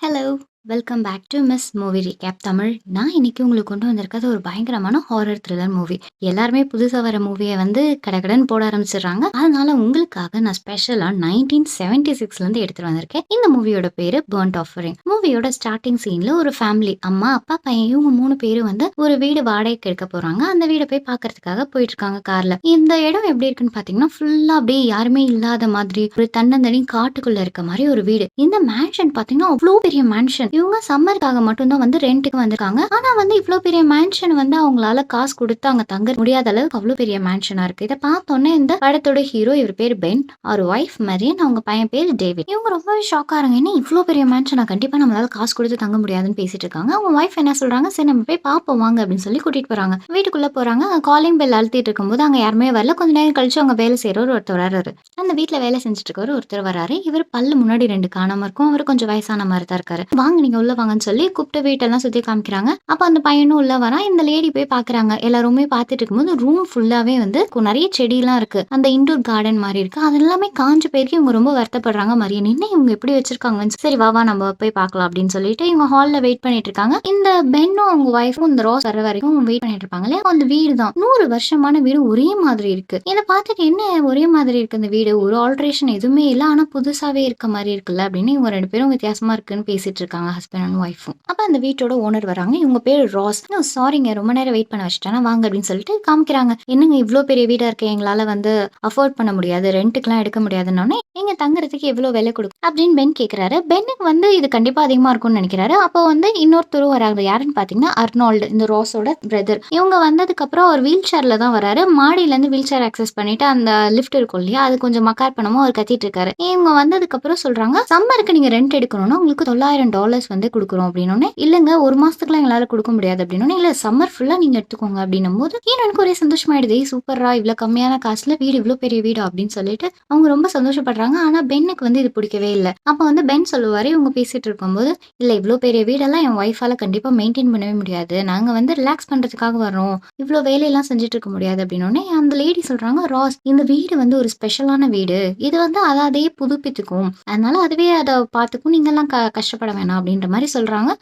Hello! Welcome back to miss movie recap Tamil. நான் இன்னைக்கு உங்களுக்கு கொண்டு வந்திருக்கிறது ஒரு பயங்கரமான ஹாரர் த்ரில்லர் மூவி. எல்லாருமே புதுசா வர மூவிய வந்து கடகடன்னு போட ஆரம்பிச்சுடுறாங்க. அதனால உங்களுக்காக நான் ஸ்பெஷலா 1976லேருந்து எடுத்துட்டு வந்திருக்கேன். இந்த மூவியோட பேரு பர்ன்ட் ஆஃபரிங். மூவியோட ஸ்டார்ட்டிங் சீன்ல ஒரு ஃபேமிலி அம்மா, அப்பா, பையன் இவங்க 3 பேரும் வந்து ஒரு வீடு வாடகைக்கு எடுக்க போறாங்க. அந்த வீட போய் பார்க்கறதுக்காக போயிட்டு இருக்காங்க கார்ல. இந்த இடம் எப்படி இருக்குன்னு பார்த்தீங்கன்னா, ஃபுல்லா அப்படியே யாருமே இல்லாத மாதிரி ஒரு தன்னந்தனி காட்டுக்குள்ள இருக்க மாரி ஒரு வீடு. இந்த மேன்ஷன் பார்த்தீங்கன்னா, அவ்ளோ பெரிய மேன்ஷன். இவங்க சம்மருக்காக மட்டும் தான் வந்து ரென்ட்டுக்கு வந்திருக்காங்க. ஆனா வந்து இவ்ளோ பெரிய மேன்ஷன் வந்து அவங்களால காசு குடுத்து அங்க தங்க முடியாத அளவுக்கு அவ்ளோ பெரிய மேன்ஷனா இருக்கு. இத பார்த்தோனே இந்த படத்தோட ஹீரோ இவர் பேரு பென், அவர் வைஃப் மரியன், அவங்க பையன் பேரு டேவிட். இவங்க ரொம்பவே ஷாக் ஆறாங்க. என்ன இவ்ளோ பெரிய மேன்ஷனா? கண்டிப்பா நம்மளால காசு குடுத்து தங்க முடியாதுன்னு பேசிட்டு இருக்காங்க. அவங்க வைஃப் என்ன சொல்றாங்க, சரி நம்ம போய் பார்ப்போம் வாங்க அப்படின்னு சொல்லி கூட்டிட்டு போறாங்க. வீட்டுக்குள்ள போறாங்க. காலிங் பெல் அழுத்திட்டு இருக்கும்போது அங்க யாருமே வரல. கொஞ்ச நேரம் கழிச்சு அவங்க வேலை செய்றவர் ஒருத்தர் வராரு. அந்த வீட்ல வேலை செஞ்சுட்டு இருக்கவர் ஒருத்தர் வராரு. இவர் பல்லு முன்னாடி 2 காணாம இருக்கும். அவரு கொஞ்சம் வயசான மாதிரி தான் இருக்காரு. வாங்க நீங்க உள்ள வாங்கன்னு சொல்லி கூப்பிட்டு வீட்டெல்லாம் சுத்தி காமிக்கிறாங்க. அப்ப அந்த பையனும் உள்ள வரான். இந்த லேடி போய் பாக்குறாங்க. எல்லாருமே பார்த்துட்டு இருக்கும்போது ரூம் ஃபுல்லாவே வந்து நிறைய செடியெல்லாம் இருக்கு. அந்த இன்டோர் கார்டன் மாதிரி இருக்கு. அது எல்லாமே காஞ்சு போயிருக்கு. இவங்க ரொம்ப வருத்தப்படுறாங்க. மரியன் என்ன இவங்க எப்படி வச்சிருக்காங்கன்னு. சரி வா நம்ம போய் பார்க்கலாம் அப்படின்னு சொல்லிட்டு இவங்க ஹால்ல வெயிட் பண்ணிட்டு இருக்காங்க. இந்த பென்னும் அவங்க ஒய்ஃபும் இந்த ரோஸ் வர வரைக்கும் வெயிட் பண்ணிட்டு இருப்பாங்க இல்லையா? அந்த வீடு தான் 100 வருஷமான வீடு ஒரே மாதிரி இருக்கு. இதை பார்த்துட்டு என்ன ஒரே மாதிரி இருக்கு இந்த வீடு, ஒரு ஆல்ட்ரேஷன் எதுவுமே இல்லை, ஆனா புதுசாவே இருக்க மாதிரி இருக்குல்ல அப்படின்னு இவங்க 2 பேரும் வித்தியாசமா இருக்குன்னு பேசிட்டு இருக்காங்க ஹஸ்பண்ட் அண்ட் ஒய்ஃபும். அப்ப அந்த வீட்டோட ஓனர் வராங்க. இவங்க பேரு ராஸ். சாரிங்க ரொம்ப நேரம் வெயிட் பண்ண வச்சுட்டேன்னா வாங்க அப்படின்னு சொல்லிட்டு காமிக்கிறாங்க. என்னங்க இவ்ளோ பெரிய வீடா இருக்கு, எங்களால வந்து அஃபோர்ட் பண்ண முடியாது, ரெண்ட்டுக்குலாம் எடுக்க முடியாதுன்னொன்னே எங்க தங்குறதுக்கு எவ்வளவு விலை கொடுக்கும் அப்படின்னு பென் கேக்குறாரு. பென்னுக்கு வந்து இது கண்டிப்பா அதிகமா இருக்கும்னு நினைக்கிறாரு. அப்போ வந்து இன்னொருத்தரும் வராங்க. யாருன்னு பாத்தீங்கன்னா அர்னால்டு, இந்த ரோஸோட பிரதர். இவங்க வந்ததுக்கு அப்புறம் அவர் வீல் சேர்ல தான் வராரு. மாடியில இருந்து வீல் சேர் அக்சஸ் பண்ணிட்டு அந்த லிஃப்ட் இருக்கும் இல்லையா, அது கொஞ்சம் மக்கார் பண்ணமோ அவர் கத்திட்டு இருக்காரு. இவங்க வந்ததுக்கு அப்புறம் சொல்றாங்க, சம்மருக்கு நீங்க ரெண்ட் எடுக்கணும்னா உங்களுக்கு $900 வந்து கொடுக்குறோம் அப்படின்னு. இல்லங்க ஒரு மாசத்துக்குலாம் எங்களால கொடுக்க முடியாது அப்படின்னு. இல்ல சம்மர் ஃபுல்லா நீங்க எடுத்துக்கோங்க அப்படின்னும் போது எனக்கு ஒரே சந்தோஷமாயிடுது. சூப்பரா இவ்வளவு கம்மியான காசுல வீடு இவ்வளவு பெரிய வீடு அப்படின்னு சொல்லிட்டு அவங்க ரொம்ப சந்தோஷப்படுறாங்க. ஆனா பென்னுக்கு வந்து இது பிடிக்கவே இல்லை. அப்ப வந்து பென் சொல்லுவாரு, இவங்க பேசிட்டு இருக்கும்போது, இல்ல இவ்வளவு பெரிய வீடெல்லாம் என் ஒய்ஃபால கண்டிப்பா மெயின்டைன் பண்ணவே முடியாது, நாங்க வந்து ரிலாக்ஸ் பண்றதுக்காக வரோம், இவ்வளவு வேலையெல்லாம் செஞ்சுட்டு இருக்க முடியாது அப்படின்னு. அந்த லேடி சொல்றாங்க, ராஸ் இந்த வீடு வந்து ஒரு ஸ்பெஷலான வீடு, இது வந்து அதையே புதுப்பித்துக்கும், அதனால அதுவே அதை பார்த்துக்கும், நீங்க எல்லாம் கஷ்டப்பட வேணாம் அப்படின்ற மாதிரி சொல்றாங்க.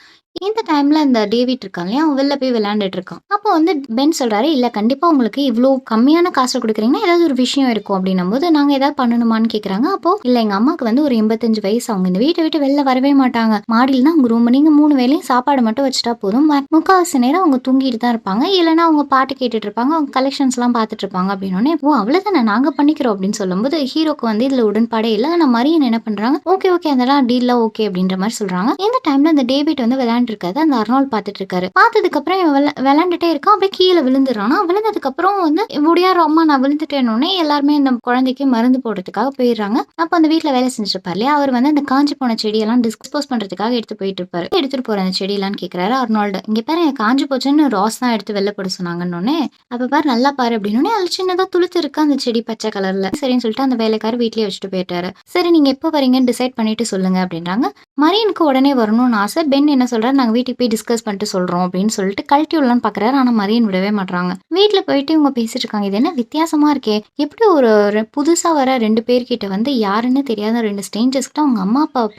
இந்த டைம்ல இந்த டேவிட் இருக்கான் இல்லையா, அவன் வெளில போய் விளையாண்டுட்டு இருக்கான். அப்போ வந்து பென் சொல்றாரு, இல்ல கண்டிப்பா உங்களுக்கு இவ்வளோ கம்மியான காசு கொடுக்குறீங்கன்னா ஏதாவது ஒரு விஷயம் இருக்கும் அப்படின்னும் போது, நாங்க ஏதாவது பண்ணணுமான்னு கேக்குறாங்க. அப்போ இல்ல எங்க அம்மாக்கு வந்து ஒரு 85 வயசு, அவங்க இந்த வீட்டை விட்டு வெளில வரவே மாட்டாங்க, மாடியில் தான் உங்க ரூம், நீங்க 3 வேளையும் சாப்பாடு மட்டும் வச்சுட்டா போதும், முக்காவாசி நேரம் அவங்க தூங்கிட்டு தான் இருப்பாங்க, இல்லைன்னா அவங்க பாட்டு கேட்டுட்டு இருப்பாங்க, அவங்க கலெக்ஷன்ஸ் எல்லாம் பார்த்துட்டு இருப்பாங்க அப்படின்னு. ஓ அவ்வளவுதானே, நாங்க பண்ணிக்கிறோம் அப்படின்னு சொல்லும்போது ஹீரோக்கு வந்து இதுல உடன்பாடே இல்லை. ஆனா மரியன் என்ன பண்றாங்க, ஓகே ஓகே அதெல்லாம் டீல்லாம் ஓகே அப்படின்ற மாதிரி சொல்றாங்க. இந்த டைம்ல இந்த டேவிட் வந்து இருக்காது, அந்த அர்னால்ட் பார்த்துட்டு இருக்காரு. பார்த்ததுக்கு அப்புறம் விளையாண்டுட்டே இருக்கான். அப்படியே கீழே விழுந்துடுறானா. விழுந்ததுக்கு அப்புறம் வந்து முடியாத அம்மா நான் விழுந்துட்டேன்னு எல்லாருமே இந்த குழந்தைக்கு மருந்து போடுறதுக்காக போயிடுறாங்க. அப்ப அந்த வீட்டுல வேலை செஞ்சுட்டு இருப்பாரு இல்லையா, அவர் வந்து அந்த காஞ்சி போன செடியெல்லாம் டிஸ்போஸ் பண்றதுக்காக எடுத்து போயிட்டு இருப்பாரு. எடுத்துட்டு போற அந்த செடியெல்லாம் கேட்கிறாரு அர்னால்டு. இங்க பாரு காஞ்சி போச்சுன்னு ராஸ் தான் எடுத்து வெளில போட சொன்னாங்கன்னு. அப்ப பாரு நல்லா பாரு அப்படின்னு. அது சின்னதா துளுத்து இருக்கு அந்த செடி பச்சை கலர்ல. சரின்னு சொல்லிட்டு அந்த வேலைக்காரர் வீட்லயே வச்சுட்டு போயிட்டாரு. சரி நீங்க எப்போ வரீங்கன்னு டிசைட் பண்ணிட்டு சொல்லுங்க அப்படின்றாங்க. மரியனுக்கு உடனே வரணும்னு ஆசை. பென் என்ன சொல்றாரு, நாங்க வீட்டுக்கு போய் டிஸ்கஸ் பண்ணிட்டு சொல்றோம் அப்படின்னு சொல்லிட்டு கழட்டி விடலான்னு பாக்குறாரு. ஆனா மரியன் விடவே மாட்டாங்க. வீட்டுல போயிட்டு இவங்க பேசிட்டு இருக்காங்க, இது என்ன வித்தியாசமா இருக்கே, எப்படி ஒரு புதுசா வர 2 பேர்கிட்ட வந்து யாருன்னு தெரியாத 2 ஸ்ட்ரேஞ்சர்ஸ் கிட்ட அவங்க அம்மா அப்பாவை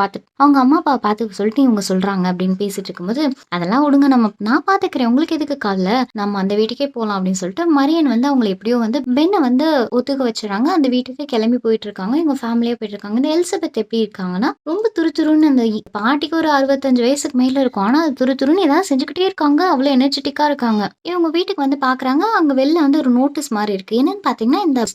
பார்த்து சொல்லிட்டு இவங்க சொல்றாங்க அப்படின்னு பேசிட்டு இருக்கும்போது, அதெல்லாம் விடுங்க, நான் பாத்துக்கிறேன், உங்களுக்கு எதுக்கு கால்ல, நம்ம அந்த வீட்டுக்கே போலாம் அப்படின்னு சொல்லிட்டு மரியன் வந்து அவங்களை எப்படியோ வந்து பென்னை வந்து ஒத்துக்க வச்சுறாங்க. அந்த வீட்டுக்கு கிளம்பி போயிட்டு இருக்காங்க. இவங்க ஃபேமிலியா போயிட்டு இருக்காங்க. இந்த எலிசபெத் எப்படி இருக்காங்கன்னா, ரொம்ப துருதுருன்னு, அந்த பாட்டிக்கு ஒரு 65 வயசுக்கு மேல இருக்கும், ஆனா துருதுருன்னு ஏதாவது செஞ்சுக்கிட்டே இருக்காங்க, அவ்வளவு எனர்ஜெட்டிக்கா இருக்காங்க. இவங்க வீட்டுக்கு வந்து பாக்குறாங்க. அங்க வெளில வந்து ஒரு நோட்டீஸ் மாதிரி இருக்கு. என்னன்னு பாத்தீங்கன்னா, இந்த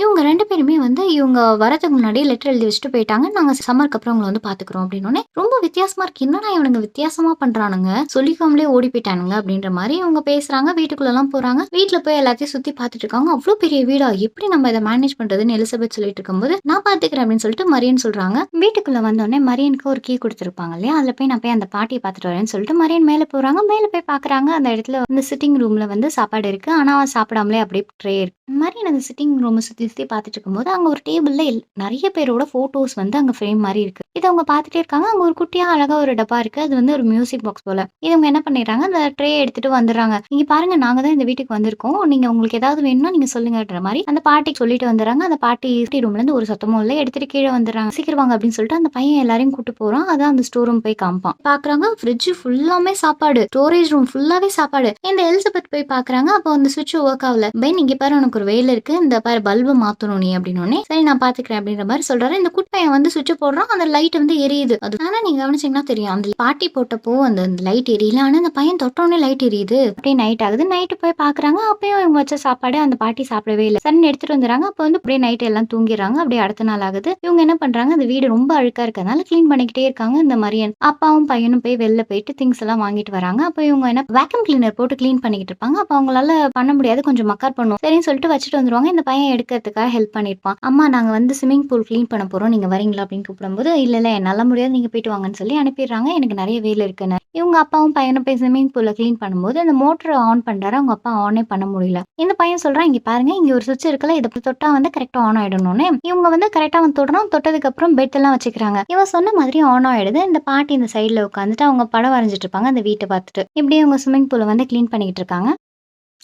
இவங்க 2 பேருமே வந்து இவங்க வரதுக்கு முன்னாடி லெட்டர் எழுதி வச்சுட்டு போயிட்டாங்க, நாங்க சம்மருக்கு அப்புறம் உங்களை வந்து பாத்துக்கிறோம் அப்படின்னு. ரொம்ப வித்தியாசமா இருக்கு, என்னன்னா இவனுங்க வித்தியாசமா பண்றானுங்க, சொல்லிக்காமலே ஓடி போயிட்டானுங்க அப்படின்ற மாதிரி இவங்க பேசுறாங்க. வீட்டுக்குள்ள எல்லாம் போறாங்க. வீட்டுல போய் எல்லாத்தையும் சுத்தி பாத்துட்டு இருக்காங்க. அவ்வளவு பெரிய வீடா, எப்படி நம்ம இதை மேனேஜ் பண்றதுன்னு எலிசபெத் சொல்லிட்டு இருக்கும்போது, நான் பாத்துக்கிறேன் அப்படின்னு சொல்லிட்டு மரியன் சொல்றாங்க. வீட்டுக்குள்ள வந்தோடனே மரியனுக்கு ஒரு கீ கொடுத்துருப்பாங்க இல்லையா, அதுல போய் நான் போய் அந்த பாட்டியை பாத்துட்டு வரேன்னு சொல்லிட்டு மரியன் மேல போறாங்க. மேல போய் பாக்குறாங்க, அந்த இடத்துல வந்து சிட்டிங் ரூம்ல வந்து சாப்பாடு இருக்கு, ஆனா அவன் சாப்பிடாமலே அப்படியே ட்ரே இருக்கு. மரியன் அந்த சிட்டிங் ரூம் சுத்தி சுத்தி பாத்துட்டு இருக்கும்போது அங்க ஒரு டேபிள்ல நிறைய பேரோட போட்டோஸ் வந்து அங்க ஃப்ரேம் மாதிரி இருக்கு. இதை அவங்க பாத்துட்டே இருக்காங்க. அங்க ஒரு குட்டியா அழகா ஒரு டப்பா இருக்கு, அது வந்து ஒரு மியூசிக் பாக்ஸ் போல. இவங்க என்ன பண்ணிடுறாங்க, அந்த ட்ரே எடுத்துட்டு வந்துடுறாங்க. இங்க பாருங்க, நாங்க தான் இந்த வீட்டுக்கு வந்திருக்கோம், நீங்க உங்களுக்கு ஏதாவது வேணும்னா நீங்க சொல்லுங்கன்ற மாதிரி அந்த பாட்டிக்கு சொல்லிட்டு வந்துடுறாங்க. அந்த பாட்டி ரூம்ல இருந்து ஒரு சத்தமும் இல்லை, எடுத்துட்டு கீழே வந்துடுறாங்க. சீக்கிரம் வாங்க அப்படின்னு சொல்லிட்டு அந்த பையன் எல்லாரையும் கூட்டு போறான். அதான் அந்த ஸ்டோர் ரூம் போய் காமிப்பான். பாக்குறாங்க ஃப்ரிட்ஜ் ஃபுல்லாமே சாப்பாடு, ஸ்டோரேஜ் ரூம் ஃபுல்லாவே சாப்பாடு. இந்த எலிசபெத் போய் பாக்குறாங்க. அப்போ அந்த சுவிட்ச் ஒர்க் ஆகல. பென் இங்க பாரு உனக்கு ஒரு வேலை இருக்கு, இந்த பாரு பல்பு மாத்தணும் நீ அப்படின்னு. சரி நான் பாத்துக்கிறேன் அப்படின்ற மாதிரி சொல்றாரு. இந்த குட்பையன் வந்து சுவிட்ச் போடுறான். அந்த லைட் வந்து எரியுது. அது ஆனா நீங்க கவனிச்சீங்கன்னா தெரியும், அந்த பாட்டி போட்டப்போ அந்த லைட் எரியல. ஆனா அந்த பையன் தொட்டோடனே லைட் எரியுது. அப்படியே நைட் ஆகுது. நைட்டு போய் பாக்குறாங்க. அப்பயும் இவங்க வச்ச சாப்பாடு அந்த பாட்டி சாப்பிடவே இல்லை. சன்னு எடுத்துட்டு வந்துடுறாங்க. அப்போ வந்து அப்படியே நைட் எல்லாம் தூங்கிடுறாங்க. அப்படியே அடுத்த நாள் ஆகுது. இவங்க என்ன பண்றாங்க, அந்த வீடு ரொம்ப அழுக்கா இருக்கறனால கிளீன் பண்ணிக்கிட்டே இருக்காங்க. இந்த மரியன் அப்பாவும் பையனும் போய் வெளில போயிட்டு திங்ஸ் எல்லாம் வாங்கிட்டு வராங்க. அப்போ இவங்க என்ன வேக்யூம் கிளீனர் போட்டு கிளீன் பண்ணிக்கிட்டு இருப்பாங்க. அப்போ அவங்களால பண்ண முடியாது, கொஞ்சம் மக்கார் பண்ணும். சரின்னு சொல்லிட்டு வச்சுட்டு வந்துருவாங்க. இந்த பையன் எடுக்கிறதுக்காக ஹெல்ப் பண்ணிருப்பான். அம்மா நாங்க வந்து ஸ்விமிங் பூல் கிளீன் பண்ண போறோம், நீங்க வரீங்களா அப்படின்னு கூப்பிடும்போது இல்ல இல்ல என்னால முடியாது, நீங்க போயிட்டு வாங்கன்னு சொல்லி அனுப்பிடுறாங்க. எனக்கு நிறைய வேலை இருக்குன்னு. இவங்க அப்பாவும் பையனும் போய் ஸ்விமிங் பூல்ல கிளீன் பண்ணும்போது அந்த மோட்டர் ஆன் பண்றாரு. அவங்க அப்பா ஆனே பண்ண முடியல. இந்த பையன் சொல்றான், இங்க பாருங்க இங்க ஒரு சுவிட்ச் இருக்குல்ல, இதை தொட்டா வந்து கரெக்டா ஆன் ஆயிடணும்னு. இவங்க வந்து கரெக்டா வந்து தொடுறோம். தொட்டதுக்கு அப்புறம் பெட் எல்லாம் வச்சுக்கிறாங்க. இவன் சொன்ன மாதிரி ஆன் ஆயிடுது. இந்த பாட்டி இந்த சைடுல உட்காந்துட்டு அவங்க படம் வரைஞ்சிட்டு இருப்பாங்க. அந்த வீட்டை பார்த்துட்டு இப்படியே அவங்க ஸ்விமிங் பூலை வந்து கிளீன் பண்ணிக்கிட்டு இருக்காங்க.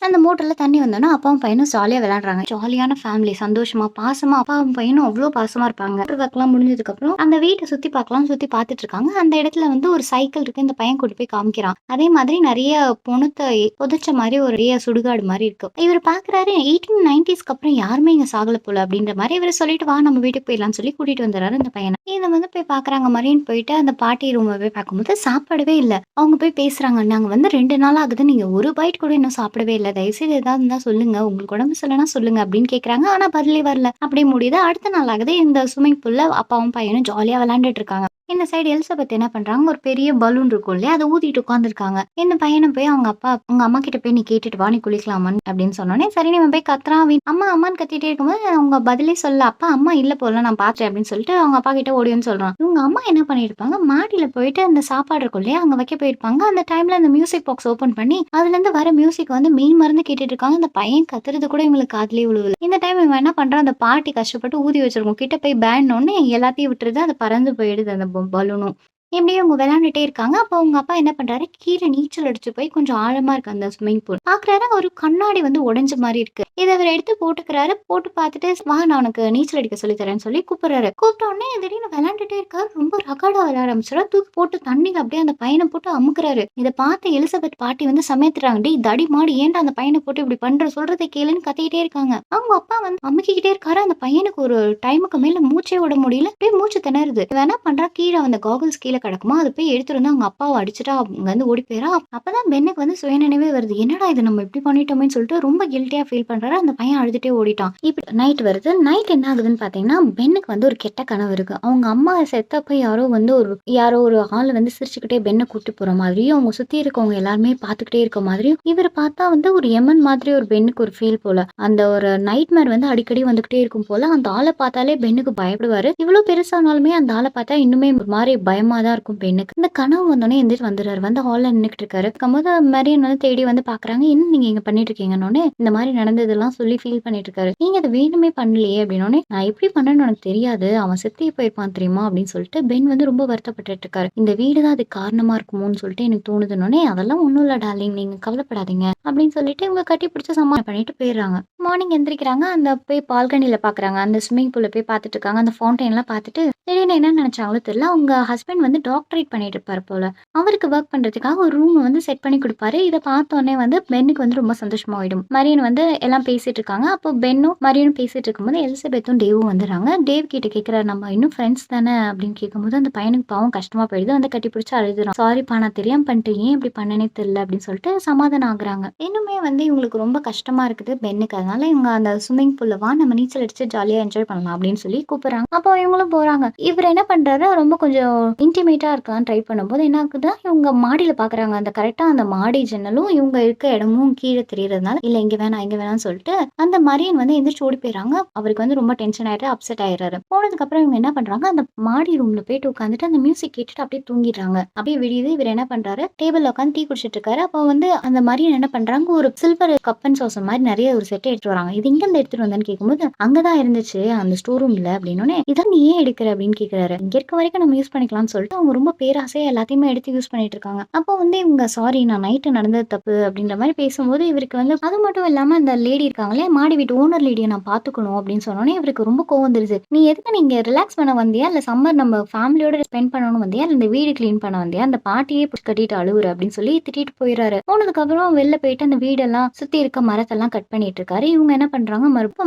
அந்த மோட்டர்ல தண்ணி வந்தோன்னா அப்பாவும் பையனும் ஜாலியா விளையாடுறாங்க. ஜாலியான ஃபேமிலி, சந்தோஷமா பாசமா அப்பாவும் பையனும் அவ்வளோ பாசமா இருப்பாங்க. ஒர்க்லாம் முடிஞ்சதுக்கு அப்புறம் அந்த வீட்டை சுத்தி பார்க்கலாம், சுத்தி பார்த்துட்டு இருக்காங்க. அந்த இடத்துல வந்து ஒரு சைக்கிள் இருக்கு. இந்த பையன் கூட்டி போய் காமிக்கிறான். அதே மாதிரி நிறைய பொணத்தை புதைச்ச மாதிரி ஒரு சுடுகாடு மாதிரி இருக்கு. இவர் பாக்குறாரு 1890s அப்புறம் யாருமே இங்க சாகல போல அப்படின்ற மாதிரி இவர் சொல்லிட்டு வா நம்ம வீட்டுக்கு போயிடலாம்னு சொல்லி கூட்டிட்டு வந்துடுறாரு இந்த பையனை. இதை வந்து போய் பாக்குறாங்க. மரியன் போயிட்டு அந்த பாட்டி ரூமை போய் பார்க்கும்போது சாப்பிடவே இல்லை. அவங்க போய் பேசுறாங்க, நாங்க வந்து 2 நாள் ஆகுது, நீங்க ஒரு பைட் கூட இன்னும் சாப்பிடவே இல்லை, தயவுசெய்து ஏதாவது இருந்தா சொல்லுங்க, உங்களுக்கு உடம்பு சரியில்லைனா சொல்லுங்க அப்படின்னு கேக்குறாங்க. ஆனா பதிலே வரல. அப்படியே முடியுது. அடுத்த நாள் ஆகுது. இந்த ஸ்விமிங் பூல்ல அப்பாவும் பையனும் ஜாலியா விளையாண்டுட்டு இருக்காங்க. இந்த சைடு எலிசபெத் என்ன பண்றாங்க, ஒரு பெரிய பலூன் இருக்கும் இல்லையா, அதை ஊதிட்டு உட்காந்துருக்காங்க. இந்த பையனை போய் அவங்க அப்பா உங்க அம்மா கிட்ட போய் நீ கேட்டுட்டு வா, நீ குளிக்கலாமான்னு அப்படின்னு சொன்னோன்னே சரி நீ போய் கத்துறான். அம்மா அம்மான்னு கத்திட்டே இருக்கும்போது அவங்க பதிலே சொல்ல. அப்பா அம்மா இல்ல போல, நான் பாத்துறேன் அப்படின்னு சொல்லிட்டு அவங்க அப்பா கிட்ட ஓடியோன்னு சொல்றான். இவங்க அம்மா என்ன பண்ணிருப்பாங்க, மாடியில போயிட்டு அந்த சாப்பாடு இருக்கும் இல்லையா அங்க வைக்க போயிருப்பாங்க. அந்த டைம்ல அந்த மியூசிக் பாக்ஸ் ஓபன் பண்ணி அதுல இருந்து வர மியூசிக் வந்து மெயின் மருந்து கேட்டுட்டு இருக்காங்க. அந்த பையன் கத்துறது கூட இவங்களுக்கு காதுலயே விழுவல. இந்த டைம் இவன் என்ன பண்றான், அந்த பாட்டி கஷ்டப்பட்டு ஊதி வச்சிருக்கோம் கிட்ட போய் பேன்னோடனே எல்லாத்தையும் விட்டுருது. அது பறந்து போயிடுது அந்த பலூனும். இப்படியே அவங்க விளையாண்டுட்டே இருக்காங்க. அப்போ அவங்க அப்பா என்ன பண்றாரு, கீழே நீச்சல் அடிச்சு போய் கொஞ்சம் ஆழமா இருக்கு அந்த ஸ்விமிங் பூல். பாக்குறாரு ஒரு கண்ணாடி வந்து உடைஞ்ச மாதிரி இருக்கு. இதை அவர் எடுத்து போட்டுக்கிறாரு. போட்டு பார்த்துட்டு வா நான் உனக்கு நீச்சல் அடிக்க சொல்லி தரேன்னு சொல்லி கூப்பிடுறாரு. கூப்பிட்ட உடனே திடீர்னு விளையாண்டுட்டே இருக்காரு. ரொம்ப ரகடா விளையாட ஆரம்பிச்சிடா. தூக்கி போட்டு தண்ணிக்கு அப்படியே அந்த பையனை போட்டு அமுக்குறாரு. இதை பார்த்து எலிசபெத் பாட்டி வந்து சமைத்துறாங்க. டேய் தடி மாடி ஏன்டா அந்த பையனை போட்டு இப்படி பண்ற, சொல்றதை கேளுன்னு கத்திக்கிட்டே இருக்காங்க. அவங்க அப்பா வந்து அமுக்கிக்கிட்டே இருக்காரு. அந்த பையனுக்கு ஒரு டைமுக்கு மேல மூச்சே விட முடியல. அப்படியே மூச்சு திணறுது. இவன் என்ன பண்றா, கீழே அந்த காகல்ஸ் கீழே கிடக்குமா, அது போய் எடுத்துட்டு வந்து அவங்க அப்பாவை அடிச்சுட்டா அவங்க வந்து ஓடி போயிரா. அப்பதான் பென்னுக்கு வந்து சுயநினைவே வருது. என்னடா இது நம்ம இப்படி பண்ணிட்டோமேன்னு சொல்லிட்டு ரொம்ப கில்ட்டியா ஃபீல் பண்றாரு. அந்த பையன் அழுதுட்டே ஓடிட்டான். இப்ப நைட் வருது. நைட் என்ன ஆகுதுன்னு பாத்தீங்கன்னா, பென்னுக்கு வந்து ஒரு கெட்ட கனவு இருக்கு. அவங்க அம்மா செத்தப்ப யாரோ ஒரு ஆள் வந்து சிரிச்சுக்கிட்டே பென்னை கூட்டு போற மாதிரியும், அவங்க சுத்தி இருக்கவங்க எல்லாருமே பாத்துக்கிட்டே இருக்க மாதிரியும், இவர் பார்த்தா வந்து ஒரு எமன் மாதிரி ஒரு பென்னுக்கு ஒரு ஃபீல் போல. அந்த ஒரு நைட்மேர் வந்து அடிக்கடி வந்துகிட்டே இருக்கும் போல. அந்த ஆளை பார்த்தாலே பென்னுக்கு பயப்படுவாரு. இவ்வளவு பெருசானாலுமே அந்த ஆளை பார்த்தா இன்னுமே ஒரு மாதிரி பயமா தான் இருக்கும் பெண்ணுக்கு. இந்த கனவு வந்தோடனே எந்திரிச்சு வந்துடுறாரு. வந்து ஹால்ல நின்னுட்டு இருக்காரு. இருக்கும்போது மரியன் வந்து தேடி வந்து பாக்குறாங்க. என்ன நீங்க இங்க பண்ணிட்டு இருக்கீங்கன்னு. இந்த மாதிரி நடந்ததெல்லாம் சொல்லி ஃபீல் பண்ணிட்டு இருக்காரு. நீங்க அதை வேணுமே பண்ணலையே அப்படின்னோடனே நான் எப்படி பண்ணேன்னு உனக்கு தெரியாது, அவன் செத்தே போயிருப்பான் தெரியுமா அப்படின்னு சொல்லிட்டு பென் வந்து ரொம்ப வருத்தப்பட்டு இருக்காரு. இந்த வீடு தான் அதுக்கு காரணமா இருக்குமோன்னு சொல்லிட்டு எனக்கு தோணுதுன்னொடனே அதெல்லாம் ஒண்ணும் இல்ல டார்லிங், நீங்க கவலைப்படாதீங்க அப்படின்னு சொல்லிட்டு இவங்க கட்டி பிடிச்ச சமாளம் பண்ணிட்டு போயிடுறாங்க. மார்னிங் எந்திரிக்கிறாங்க. அந்த போய் பால்கனில பாக்குறாங்க. அந்த ஸ்விமிங் பூல்ல போய் பார்த்துட்டு இருக்காங்க. அந்த ஃபவுண்டைன் எல்லாம் பார்த்துட்டு திடீர்னு என்ன நினைச்சாங்களோ தெரியல, அவங்க ஹஸ்பண்ட் வந்து டாக்டரேட் பண்ணிட்டு இருப்பாரு போல. அவருக்கு ஒர்க் பண்றதுக்காக ஒரு ரூம் வந்து செட் பண்ணி கொடுப்பாரு. இதை பார்த்தோன்னே வந்து பென்னுக்கு வந்து ரொம்ப சந்தோஷமா ஆயிடும். மரியன் வந்து எல்லாம் பேசிட்டு இருக்காங்க. அப்போ பென்னும் மரியனும் பேசிட்டு இருக்கும்போது எலிசபெத்தும் டேவும் வந்துடுறாங்க. டேவ் கிட்ட கேட்கிறாரு, நம்ம இன்னும் ஃப்ரெண்ட்ஸ் தானே அப்படின்னு கேட்கும்போது அந்த பையனுக்கு பாவம் கஷ்டமா போயிடுது. வந்து கட்டி பிடிச்சி அழுதுறான். சாரிப்பா நான் தெரியாம பண்ணிட்டேன், ஏன் இப்படி பண்ணனே தெரியல அப்படின்னு சொல்லிட்டு சமாதானம் ஆகுறாங்க. இன்னுமே வந்து இவங்களுக்கு ரொம்ப கஷ்டமா இருக்குது பென்னுக்கு. அதனால இவங்க அந்த ஸ்விமிங் பூல்ல வா நம்ம நீச்சல் அடிச்சு ஜாலியா என்ஜாய் பண்ணலாம் அப்படின்னு சொல்லி கூப்பிடுறாங்க. அப்போ இவங்களும் போறாங்க. இவர் என்ன பண்றாரு, ரொம்ப கொஞ்சம் இன்டிமேட்டா இருக்கலாம் ட்ரை பண்ணும்போது என்ன ஆகுதுன்னா, இவங்க மாடியில பாக்குறாங்க. அந்த கரெக்டா அந்த மாடி ஜன்னலும் இவங்க இருக்க இடமும் கீழே தெரியறதுனால இல்ல இங்க வேணாம் இங்க வேணாம்னு சொல்லிட்டு அந்த மரியன் வந்து எந்திரிச்சு ஓடி போயிறாங்க. அவருக்கு வந்து ரொம்ப டென்ஷன் ஆயிட்டு அப்செட் ஆயிடுறாரு. போனதுக்கு அப்புறம் இவங்க என்ன பண்றாங்க, அந்த மாடி ரூம்ல போயிட்டு உட்காந்துட்டு அந்த மியூசிக் கேட்டுட்டு அப்படியே தூங்கிடுறாங்க. அப்படியே விடியுது. இவர் என்ன பண்றாரு, டேபிள்ல உட்காந்து டீ குடிச்சிட்டு இருக்காரு. அப்போ வந்து அந்த மரியன் என்ன பண்றாங்க, ஒரு சில்வர் கப் அண்ட் சாஸ் மாதிரி நிறைய ஒரு செட்டை எடுத்து வராங்க. இது எங்க இருந்து எடுத்துட்டு வந்தேன்னு கேட்கும்போது அங்கதான் இருந்துச்சு அந்த ஸ்டோர் ரூம்ல அப்படின்னு. இதான் நீ ஏன் எடுக்கிற அப்படின்னு கேக்குறாரு. இங்க இருக்க வரைக்கும் நம்ம யூஸ் பண்ணிக்கலாம்னு சொல்லிட்டு அவங்க ரொம்ப பேராசையா எல்லாத்தையுமே எடுத்து யூஸ் பண்ணிட்டு இருக்காங்க. அப்போ வந்து இவங்க சாரி நான் நைட்டு நடந்தது தப்பு அப்படின்ற மாரி பேசும்போது, இவருக்கு வந்து அது மட்டும் இல்லாம அந்த லேடி இருக்காங்களே, மாடி வீட்டு ஓனர் லேடிய நான் பார்த்துக்கணும் அப்படின்னு சொன்னோனே, இவருக்கு ரொம்ப கோவம் வந்துருது. நீ எதுக்கு நீங்க ரிலாக்ஸ் பண்ண வந்தியா? இல்ல சம்மர் நம்ம ஃபேமிலியோட ஸ்பெண்ட் பண்ணணும்னு வந்தியா? இல்ல இந்த வீடு கிளீன் பண்ண வந்தியா? அந்த பாட்டியே புடிச்சு கட்டிட்டு அழுவுற அப்படின்னு சொல்லி திட்டிட்டு போயிறாரு. போனதுக்கப்புறம் வெளில போயிட்டு அந்த வீடெல்லாம் சுத்தி இருக்க மரத்தெல்லாம் கட் பண்ணிட்டு இருக்காரு. இவங்க என்ன பண்றாங்க,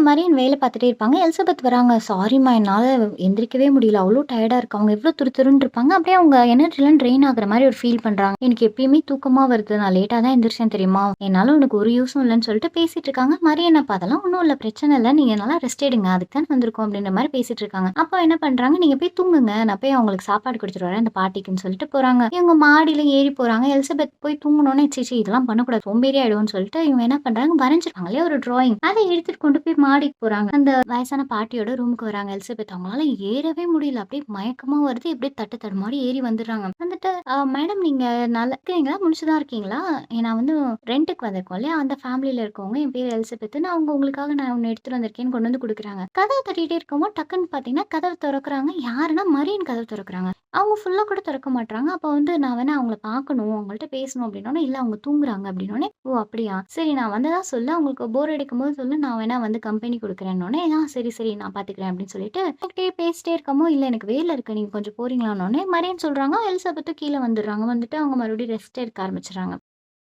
மரியன் வேலை பார்த்துட்டே இருப்பாங்க. எலிசபெத் வராங்க. சாரிம்மா என்னால எந்திரிக்கவே முடியல. அவ்ளோ டயர்டா இருக்கு. அவங்க எவ்ளோ துருதுருன்னு இருப்பாங்க. அப்படியே அவங்க எனர்ஜிலாம் ட்ரெயின் ஆகுற மாரி ஒரு ஃபீல் பண்றாங்க. எனக்கு எப்பயுமே தூக்கமா வருது. நான் லேட்டா தான் எந்திரிச்சேன் தெரியுமா? என்னால உனக்கு ஒரு யூஸும் இல்லன்னு சொல்லிட்டு பேசிட்டு இருக்காங்க. மரியன் அப்ப அதெல்லாம் ஒண்ணும் இல்ல. பிரச்சனை இல்ல. நீங்க நல்லா ரெஸ்ட் எடுங்க. அதுக்கு தானே வந்திருக்கோம் அப்படின்ற மாரி பேசிட்டு இருக்காங்க. அப்ப என்ன பண்றாங்க, நீங்க போய் தூங்குங்க. நான் போய் அவங்களுக்கு சாப்பாடு குடுத்துட்டு வரேன் அந்த பாட்டிக்குன்னு சொல்லிட்டு போறாங்க. இவங்க மாடியில ஏறி போறாங்க. எலிசபெத் போய் தூங்குனோனே, ச்சீ இதெல்லாம் பண்ணக்கூடாது. சோம்பேறி ஆயிடுவோம்னு சொல்லிட்டு இவங்க என்ன பண்றாங்க, வரைஞ்சிருக்காங்க இல்லையா ஒரு டிராயிங். அத எடுத்துட்டு கொண்டு போய் மாடிக்கு போறாங்க. அந்த வயசான பாட்டியோட ரூமுக்கு வராங்க எலிசபெத். அவங்களால ஏறவே முடியல. அப்படியே மயக்கமா வருது. இப்படியே தட்டு தடுமாறி ஏறி வந்துடுறாங்க. வந்துட்டு மேடம் நீங்க நல்லா இருக்கீங்களா? முழிச்சுதான் இருக்கீங்களா? நான் வந்து ரென்ட்டுக்கு வந்திருக்கோம் இல்லையா? அந்த ஃபேமிலில இருக்கவங்க. என் பேர் எலிசபெத். உங்களுக்காக நான் ஒண்ணு எடுத்துட்டு வந்திருக்கேன்னு கொண்டு வந்து குடுக்குறாங்க. கதவு தட்டிட்டே இருக்கவும் டக்குன்னு பார்த்தீங்கன்னா, கதவு தொறக்குறாங்க. யாருன்னா மரியன் கதவு தொறக்குறாங்க. அவங்க ஃபுல்லா கூட தொறக்க மாட்றாங்க. அப்ப வந்து நான் வேணா அவங்கள பார்க்கணும், அவங்கள்ட்ட பேசணும் அப்படின்னோனே, இல்ல அவங்க தூங்குறாங்க அப்படின்னோனே, ஓ அப்படியா? சரி நான் வந்ததா சொல்லு. அவங்களுக்கு போர் அடிக்கும்போது சொல்லு. நான் வேணா வந்து கம்பெனி குடுக்குறேன்னோனே, சரி, சரி நான் பார்த்துக்கிறேன் அப்படின்னு சொல்லிட்டு, அப்படியே பேசிட்டே இருக்கமோ, இல்ல எனக்கு வேலை இருக்கு. நீங்க கொஞ்சம் போறீங்களான்னோனே, மரியன் சொல்றாங்க. எலிசபெத்தும் கீழ வந்துடுறாங்க. வந்துட்டு அவங்க மறுபடியும் ரெஸ்ட் எடுக்க ஆரம்பிச்சுடுறாங்க.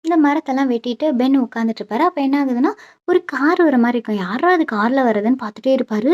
இந்த மரத்தெல்லாம் வெட்டிட்டு பென் உட்காந்துட்டு இருப்பாரு. அப்ப என்ன ஆகுதுன்னா, ஒரு கார் வர மாரி இருக்கும். யார்ரா அது கார்ல வரதுன்னு பார்த்துட்டே இருப்பாரு.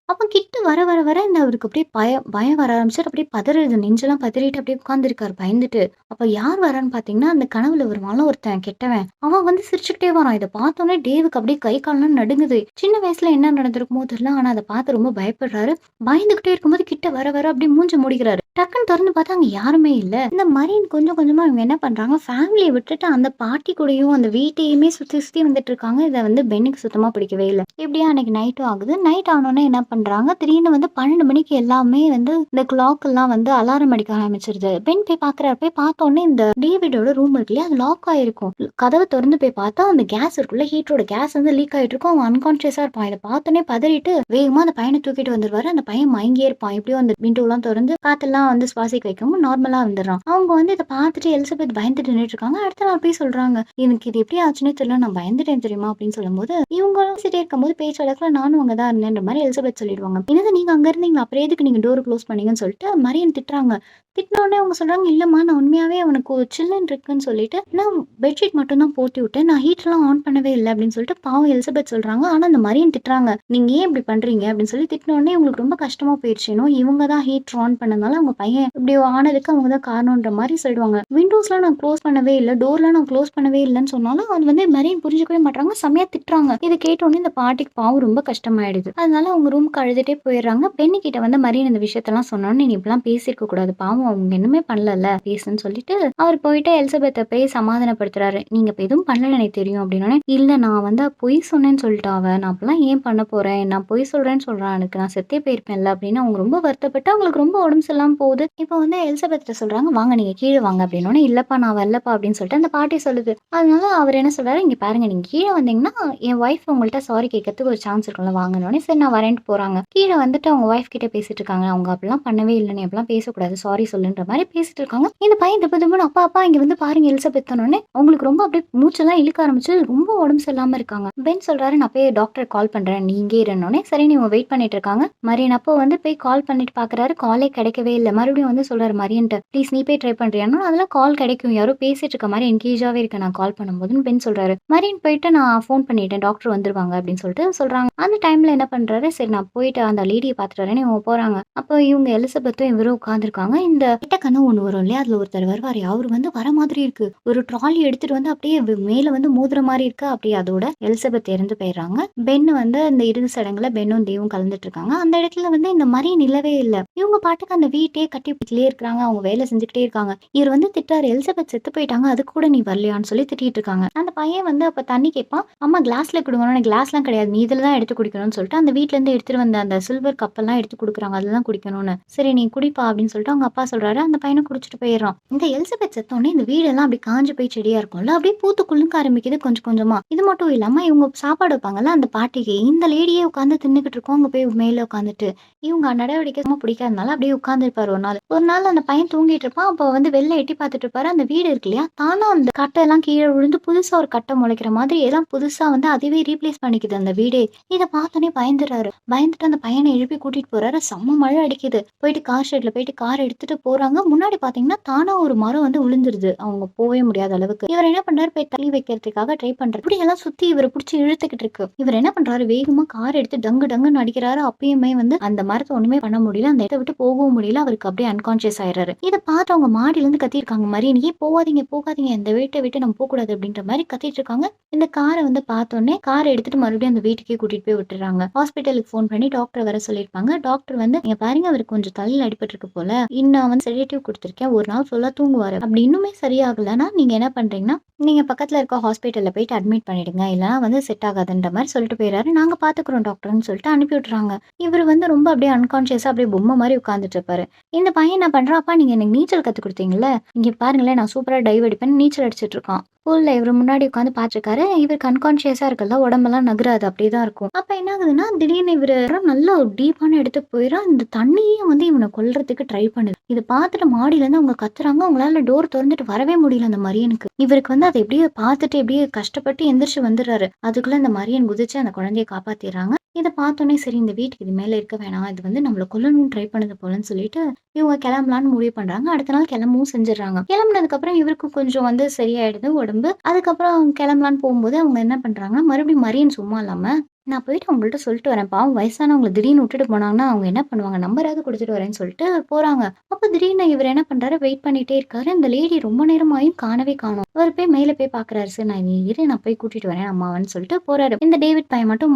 அப்ப கிட்ட வர வர வர இந்த அவருக்கு அப்படியே பயம் வர ஆரம்பிச்சுட்டு அப்படியே பதறுது. நெஞ்செல்லாம் பதறிட்டு அப்படியே உட்கார்ந்துருக்காரு பயந்துட்டு. அப்ப யார் வரான்னு பார்த்தீங்கன்னா, அந்த கனவுல வருவான்ல ஒருத்தன் கெட்டவன். அவன் வந்து சிரிச்சுக்கிட்டே வரான். இத பார்த்தோனே டேவுக்கு அப்படியே கை கால்லாம் நடுங்குது. சின்ன வயசுல என்ன நடந்திருக்குமோ தெரியல. ஆனா அத பார்த்து ரொம்ப பயப்படுறாரு. பயந்துகிட்டே இருக்கும்போது கிட்ட வர வர அப்படியே மூஞ்ச மூடிக்கிறாரு. டக்குன்னு தொறந்து பார்த்தா அங்க யாருமே இல்ல. இந்த மரியன் கொஞ்சம் கொஞ்சமா இவங்க என்ன பண்றாங்க, ஃபேமிலிய விட்டுட்டு அந்த பாட்டி கூடயும் அந்த வீட்டையுமே சுத்தி சுத்தி வந்துட்டு இருக்காங்க. இத வந்து பென்னுக்கு சுத்தமா பிடிக்கவே இல்ல. இப்படியே அன்னைக்கு நைட்டும் ஆகுது. நைட் ஆனோனே என்ன பண்றாங்க, திடீர்னு வந்து 12 மணிக்கு எல்லாமே வந்து இந்த கிளாக் எல்லாம் வந்து அலாரம் அடிக்க ஆரம்பிச்சிருது. பென் போய் பார்க்குறாரு. போய் பார்த்தோனே இந்த டேவிடோட ரூம் இருக்கு இல்லையா, அது லாக் ஆயிருக்கும். கதவ தொறந்து போய் பார்த்தா அந்த கேஸ் இருக்குல்ல, ஹீட்டரோட கேஸ் வந்து லீக் ஆயிட்டு இருக்கும். அவன் அன்கான்ஷியஸா இருப்பான். இத பார்த்தோனே பதறிட்டு வேகமா அந்த பையன தூக்கிட்டு வந்துருவாரு. அந்த பையன் மயங்கியே இருப்பான். எப்படியோ அந்த விண்டோலாம் தொறந்து காத்தெல்லாம் வந்து சுவாசிக்க வைக்கவும் நார்மலா வந்துடுறான். அவங்க வந்து இத பார்த்துட்டு எலிசபெத் பயந்துட்டு நின்னுட்டு இருக்காங்க. அடுத்த நாள் போய் சொல்றாங்க, எனக்கு இது எப்படி ஆச்சுன்னே தெரியல. நான் பயந்துட்டேன் தெரியுமா அப்படின்னு சொல்லும்போது, இவங்களும் பேசிட்டே இருக்கும்போது பேச்சு வழக்குல நானும் அங்க தான் இருந்தேன்ற மாரி எலிசபெத் சொல்லிடுவாங்க. என்னது நீங்க அங்க இருந்தீங்களா? அப்புறம் எதுக்கு நீங்க டோர் க்ளோஸ் பண்ணீங்கன்னு சொல்லிட்டு மரியன் திட்டுறாங்க. திட்டினோடனே அவங்க சொல்றாங்க, இல்லம்மா நான் உண்மையாவே அவனுக்கு சில்லுன்னு இருக்குன்னு சொல்லிட்டு நான் பெட்ஷீட் மட்டும் தான் போத்தி விட்டேன். நான் ஹீட்டர்லாம் ஆன் பண்ணவே இல்ல அப்படின்னு சொல்லிட்டு பாவம் எலிசபெத் சொல்றாங்க. ஆனா அந்த மரியன் திட்டுறாங்க. நீங்க ஏன் இப்படி பண்றீங்க அப்படின்னு சொல்லி திட்டினோடனே உங்களுக்கு ரொம்ப கஷ்டமா போயிடுச்சு. ஏன்னா இவங்க தான் ஹீட்டர் ஆன் பண்ணனால அவங்க பையன் இப்படி ஆனதுக்கு அவங்க தான் காரணம்ன்ற மாதிரி சொல்லிடுவாங்க. விண்டோஸ்லாம் நான் க்ளோஸ் பண்ணவே இல்ல. டோர்லாம் நான் க்ளோஸ் பண்ணவே இல்லன்னு சொன்னாலும் அது வந்து மரியன் புரிஞ்சுக்கவே மாட்றாங்க. செமையா திட்டுறாங்க. இத கேட்டோனே இந்த பாட்டிக்கு பாவம் ரொம்ப கஷ்டமாயிடுது. அதனால அவங்க ரூம்க்கு அழுதுட்டே போயிடுறாங்க. பென்னி கிட்ட வந்து மரியன் இந்த விஷயத்தெல்லாம் சொன்னோனே, நீ இப்படிலாம் பேசியிருக்க கூடாது. பாவம் அவங்க ஒண்ணுமே பண்ணலல்ல பேசுன்னு சொல்லிட்டு அவர் போயிட்டு எலிசபெத்த போய் சமாதானப்படுத்துறாரு. நீங்க இப்ப எதுவும் பண்ணல எனக்கு தெரியும் அப்படின்னோனே, இல்ல நான் வந்து பொய் சொன்னேன்னு சொல்லிட்டா அவ. நான் அப்பலாம் ஏன் பண்ண போறேன்? நான் பொய் சொல்றேன்னு சொல்றான். எனக்கு நான் செத்தே போயிருப்பேன்ல அப்படின்னு அவங்க ரொம்ப வருத்தப்பட்டு அவங்களுக்கு ரொம்ப உடம்பு சரியில்லாம போகுது. இப்போ வந்து எலிசபெத்ட்ட சொல்றாங்க, வாங்க நீங்க கீழ வாங்க அப்படின்னோனே, இல்லப்பா நான் வரலப்பா அப்படின்னு சொல்லிட்டு அந்த பாட்டி சொல்லுது. அதனால அவர் என்ன சொல்றாரு, இங்க பாருங்க நீங்க கீழ வந்தீங்கன்னா என் ஒய்ஃப் உங்கள்ட்ட சாரி கேட்கறதுக்கு ஒரு சான்ஸ் இருக்கும்ல வாங்கன்னோனே, சரி நான் வரேன்ட்டு போறாங்க. கீழ வந்துட்டு அவங்க ஒய்ஃப் கிட்ட பேசிட்டு இருக்காங்க. அவங்க அப்படிலாம் பண்ணவே இல்ல. நீ அப்படிலாம் பேசக்கூடாது. சாரி சொல்லுன்ற மாரி பேசிட்டு இருக்காங்க. இந்த பையன் திப்பு திப்புன்னு அப்பா அப்பா இங்க வந்து பாருங்க எலிசபெத்னோனே அவங்களுக்கு ரொம்ப அப்படியே மூச்செல்லாம் இழுக்க ஆரம்பிச்சு ரொம்ப உடம்பு சரியில்லாம இருக்காங்க. பென் சொல்றாரு, நான் போய் டாக்டர் கால் பண்றேன். நீ இங்கே இருன்னோனே, சரி இவங்க வெயிட் பண்ணிட்டு இருக்காங்க. மரியன் அப்போ வந்து போய் கால் பண்ணிட்டு பாக்குறாரு. காலே கிடைக்கவே இல்ல. மறுபடியும் வந்து சொல்றாரு மரியன்ட்ட, ப்ளீஸ் நீ போய் ட்ரை பண்றியான்னா, அதெல்லாம் கால் கிடைக்கும். யாரோ பேசிட்டு இருக்க மாரி என்கேஜாவே இருக்கு நான் கால் பண்ணும்போதுன்னு பென் சொல்றாரு. மரியன் போயிட்டு நான் ஃபோன் பண்ணிட்டேன். டாக்டர் வந்துருவாங்க அப்படின்னு சொல்லிட்டு சொல்றாங்க. அந்த டைம்ல என்ன பண்றாரு, சரி நான் போயிட்டு அந்த லேடிய பாத்துட்டு வரேன்னு இவங்க போறாங்க. அப்போ இவங்க எலிசபெத்தும் இவரும் உட்கார்ந்துருக்காங்க. இந்த கிட்ட கனவு ஒண்ணு வரும் இல்லையா, அதுல ஒருத்தர் வருவாரு. அவரு வந்து வர மாதிரி இருக்கு. ஒரு ட்ராலி எடுத்துட்டு வந்து அப்படியே மேல வந்து மோதுற மாரி இருக்கு. அப்படியே அதோட எலிசபெத் இறந்து போயிடுறாங்க. பென் வந்து இந்த இறுதி சடங்குல பென்னும் தேவும் கலந்துட்டு இருக்காங்க. அந்த இடத்துல வந்து இந்த மரியன் இல்லவே இல்ல. இவங்க பாட்டுக்கு அந்த வீட்டையே கட்டி பிடிச்சிலே இருக்காங்க. அவங்க வேலை செஞ்சுக்கிட்டே இருக்காங்க. இவர் வந்து திட்டாரு, எலிசபெத் செத்து போயிட்டாங்க. அதுக்கு கூட நீ வரலையான்னு சொல்லி திட்டிட்டு இருக்காங்க. அந்த பையன் வந்து அப்ப தண்ணி கேட்பான். அம்மா கிளாஸ்ல குடுங்கன்னு, கிளாஸ்லாம் கிடையாது. நீ இதுல தான் எடுத்து குடிக்கணும்னு சொல்லிட்டு அந்த வீட்ல இருந்து எடுத்துட்டு வந்த அந்த சில்வர் கப்பெல்லாம் எடுத்து குடுக்குறாங்க. அதுதான் குடிக்கணும்னு. சரி நீ குடிப்பா அப்படின்னு சொல்லிட்டு அவங்க அப்பா சொல்றாரு. அந்த பையனும் குடிச்சிட்டு போயிடுறான். இந்த எலிசபெத் செத்தோடனே இந்த வீடெல்லாம் அப்படி காஞ்சு போய் செடியா இருக்கும்ல, அப்படியே பூத்து குலுங்க ஆரம்பிக்குது கொஞ்சம் கொஞ்சமா. இது மட்டும் இல்லாம இவங்க சாப்பாடு வைப்பாங்கல்ல அந்த பாட்டிக்கு, இந்த லேடியே உட்காந்து தின்னுகிட்டு இருக்கோம். அங்க போய் மேல உட்காந்துட்டு இவங்க நடவடிக்கை சும்மா பிடிக்காதனால அப்படியே உட்காந்துருப்பாரு ஒரு நாள். ஒரு நாள் அந்த பையன் தூங்கிட்டு இருப்பான். அப்போ வந்து வெளில எட்டி பார்த்துட்டு இருப்பாரு. அந்த வீடு இருக்கு இல்லையா? தானா அந்த கட்டெல்லாம் கீழ விழுந்து புதுசா ஒரு கட்ட முளைக்கிற மாதிரி எல்லாம் புதுசா வந்து அதுவே ரீப்ளேஸ் பண்ணிக்குது அந்த வீடே. இத பார்த்தோனே பயந்துர்றாரு. பயந்துட்டு அந்த பையன எழுப்பி கூட்டிட்டு போறாரு. செம்ம மழை அடிக்குது. போயிட்டு கார் ஷெட்ல போயிட்டு கார் எடுத்துட்டு போறாங்க. முன்னாடி பார்த்தீங்கன்னா, தானா ஒரு மரம் வந்து விழுந்துருது. அவங்க போவே முடியாத அளவுக்கு. இவர் என்ன பண்றாரு, போய் தள்ளி வைக்கிறதுக்காக ட்ரை பண்றாரு. இப்படியெல்லாம் சுத்தி இவர புடிச்சு இழுத்துக்கிட்டு இருக்கு. இவர் என்ன பண்றாரு, வேகமா கார் எடுத்து டங்கு டங்குன்னு அடிக்கிறாரு. அப்பயுமே வந்து அந்த மரத்த ஒண்ணுமே பண்ண முடியல. அந்த இடத்த விட்டு போகவும் முடியல. அவருக்கு அப்படியே அன்கான்ஷியஸ் ஆயிடுறாரு. இத பார்த்து அவங்க மாடியிலருந்து கத்தியிருக்காங்க. "மரியன் ஏன் போகாதீங்க, போகாதீங்க. இந்த வீட்ட விட்டு நம்ம போக்கூடாது." அப்படின்ற மாரி கத்திட்டு இருக்காங்க. இந்த கார வந்து பார்த்தோனே, கார எடுத்துட்டு மறுபடியும் அந்த வீட்டுக்கே கூட்டிட்டு போய் விட்டுர்றாங்க. ஹாஸ்பிட்டலுக்கு ஃபோன் பண்ணி டாக்டர வர சொல்லியிருப்பாங்க. டாக்டர் வந்து, "இங்க பாருங்க அவருக்கு கொஞ்சம் தலையில அடிபட்டுருக்கு போல. நான் வந்து செடேட்டிவ் குடுத்துருக்கேன். ஒரு நாள் ஃபுல்லா தூங்குவாரு. அப்படி இன்னுமே சரியாகலன்னா, நீங்க என்ன பண்றீங்கன்னா, நீங்க பக்கத்துல இருக்க ஹாஸ்பிட்டல்ல போயிட்டு அட்மிட் பண்ணிடுங்க. இல்லன்னா வந்து செட் ஆகாதுன்ற மாரி சொல்லிட்டு போயிறாரு. நாங்க பார்த்துக்குறோம் டாக்டர்ன்னு சொல்லிட்டு அனுப்பி விட்டுறாங்க. இவரு வந்து ரொம்ப அப்படியே அன்கான்ஷியஸா அப்படியே பொம்மை மாரி உட்கார்ந்துட்டு இருப்பாரு. இந்த பையன் என்ன பண்றான், "அப்பா நீங்க எனக்கு நீச்சல் கத்துக் குடுத்தீங்கல்ல, இங்க பாருங்களேன் நான் சூப்பரா டைவ் அடிப்பேன்னு" நீச்சல் அடிச்சுட்டு இருக்கான். பூல்ல இவரு முன்னாடி உட்காந்து பார்த்துருக்காரு. இவருக்கு அன்கான்ஷியஸா இருக்குல்ல, உடம்பெல்லாம் நகராது. அப்படியே தான் இருக்கும். அப்ப என்ன ஆகுதுன்னா, திடீர்னு இவரு நல்ல ஒரு டீப்பான இடத்துக்கு போயிறான். இந்த தண்ணியும் வந்து இவன கொல்றதுக்கு ட்ரை பண்ணுது. இத பார்த்துட்டு மாடியிலருந்து அவங்க கத்துறாங்க. அவங்களால டோர் தொறந்துட்டு வரவே முடியல அந்த மரியனுக்கு. இவருக்கு வந்து அத எப்படியோ பார்த்துட்டு எப்படியோ கஷ்டப்பட்டு எந்திரிச்சு வந்துர்றாரு. அதுக்குள்ள இந்த மரியன் குதிச்சு அந்த குழந்தைய காப்பாத்திர்றாங்க. இத பார்த்தோனே சரி இந்த வீட்டுக்கு இது மேல இருக்க வேணாம். இது வந்து நம்மள கொல்லணும்னு ட்ரை பண்ணுது போலன்னு சொல்லிட்டு, இவங்க கிளம்பலான்னு முடிவு பண்றாங்க. அடுத்த நாள் கிளம்பவும் செஞ்சுர்றாங்க. கிளம்புனதுக்கப்புறம் இவருக்கு கொஞ்சம் வந்து சரியாயிடுது உடம்பு. அதுக்கப்புறம் கிளம்பலான்னு போகும்போது அவங்க என்ன பண்றாங்கன்னா, மறுபடியும் மரியன் சும்மா இல்லாம, "நான் போயிட்டு அவங்கள்ட்ட சொல்லிட்டு வரேன். பாவம் வயசானவங்கள திடீர்னு விட்டுட்டு போனாங்கன்னா, அவங்க என்ன பண்ணுவாங்க? நம்பராவது குடுத்துட்டு வரேன்னு" சொல்லிட்டு போறாங்க. அப்ப திடீர்னு இவரு என்ன பண்றாரு, வெயிட் பண்ணிட்டே இருக்காரு. அந்த லேடி ரொம்ப நேரமாயும் காணவே காணோம். அவரு போய் மேல போய் பார்க்குறாரு. "சரி நான் நீ இரு நான் போய் கூட்டிட்டு வரேன் அம்மாவன்னு" சொல்லிட்டு போறாரு. இந்த டேவிட் பையன் மட்டும்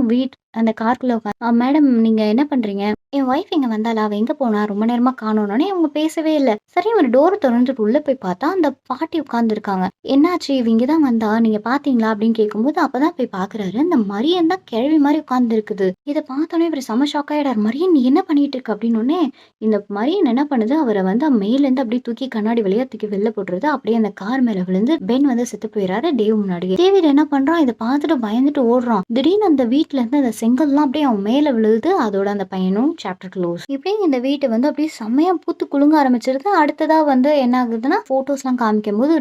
அந்த காருக்குள்ள உட்காந்து, மேடம் நீங்க என்ன பண்றீங்க? என் ஒய்ஃப் இங்க வந்தாளா? அவ எங்க போனா? ரொம்ப நேரமா காணோம்னோனே அவங்க பேசவே இல்ல. சரி இவரு டோர தொறந்துட்டு உள்ள போய் பார்த்தா, அந்த பாட்டி உட்கார்ந்துருக்காங்க. "என்னாச்சு? இவ இங்க தான் வந்தா. நீங்க பார்த்தீங்களா?" அப்படின்னு கேட்கும்போது, அப்பதான் போய் பார்க்குறாரு. இந்த மரியன் தான் கிழவி மாரி உட்கார்ந்துருக்குது. இத பார்த்தோனே இவரு செம ஷாக் ஆயிடாரு. "மரியன் நீ என்ன பண்ணிட்டு இருக்க?" அப்படின்னோனே, இந்த மரியன் என்ன பண்ணுது, அவர வந்து மேலேருந்து அப்படியே தூக்கி கண்ணாடி வழியா தூக்கி வெளில போட்டுருது. அப்படியே அந்த கார் மேல விழுந்து பென் வந்து செத்து போயிறாரு டேவ் முன்னாடியே. டேவிட் என்ன பண்றான், இத பார்த்துட்டு பயந்துட்டு ஓடுறான். திடீர்னு அந்த வீட்ல இருந்து அந்த செங்கல்லாம் அப்படியே அவன் மேல விழுகுது. அதோட அந்த பையனும் சாப்டர் க்ளோஸ். இப்படியே இந்த வீட்ட வந்து அப்படியே செம்மையா பூத்து குலுங்க ஆரம்பிச்சிருது. அடுத்ததா வந்து என்ன ஆகுதுன்னா, ஃபோட்டோஸ்லாம் காமிக்கும்போது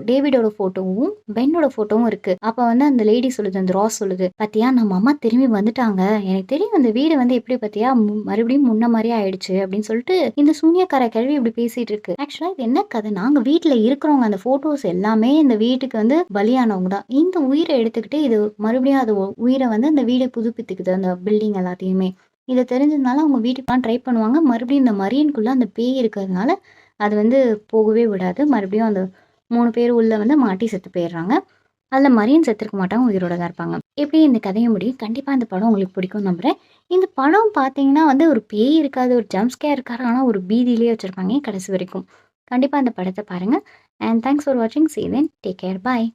டேவிடோட ஃபோட்டோவும், பென்னோட ஃபோட்டோவும் இருக்கு. அப்ப வந்து அந்த லேடி சொல்லுது, அந்த ராஸ் சொல்லுது, "பாத்தியா நம்ம அம்மா திரும்பி வந்துட்டாங்க. எனக்கு தெரியும் அந்த வீடு வந்து எப்படி பாத்தியா மறுபடியும் முன்ன மாரியே ஆயிடுச்சு" அப்படின்னு சொல்லிட்டு இந்த சூனியக்கார கிழவி இப்படி பேசிட்டு இருக்கு. ஆக்சுவலா இது என்ன கதை, நாங்க வீட்ல இருக்கிறவங்க அந்த ஃபோட்டோஸ் எல்லாமே இந்த வீட்டுக்கு வந்து பலியானவங்க தான். இந்த உயிர எடுத்துக்கிட்டு இது மறுபடியும் அது உயிர வந்து அந்த வீட புதுப்பித்துக்குது. அந்த பில்டிங் எல்லாத்தையுமே. இத தெரிஞ்சதுனால அவங்க வீட்டுக்குலாம் ட்ரை பண்ணுவாங்க. மறுபடியும் இந்த மரியன்குள்ள அந்த பேய் இருக்கிறதுனால, அது வந்து போகவே விடாது. மறுபடியும் அந்த 3 பேர் உள்ள வந்து மாட்டி செத்து போயிடுறாங்க. அதுல மரியன் செத்துருக்க மாட்டாங்க. உயிரோட தான் இருப்பாங்க. எப்படி இந்த கதையும் முடியும். கண்டிப்பா இந்த படம் உங்களுக்கு பிடிக்கும்னு நம்புறேன். இந்த படம் பார்த்தீங்கன்னா வந்து ஒரு பேய் இருக்காது. ஒரு ஜம்ப் ஸ்கேர் இருக்காது. ஆனா ஒரு பீதியிலேயே வச்சிருப்பாங்க கடைசி வரைக்கும். கண்டிப்பா இந்த படத்த பாருங்க. அண்ட் தேங்க்ஸ் ஃபார் வாட்சிங். சீ you then. Take care. Bye.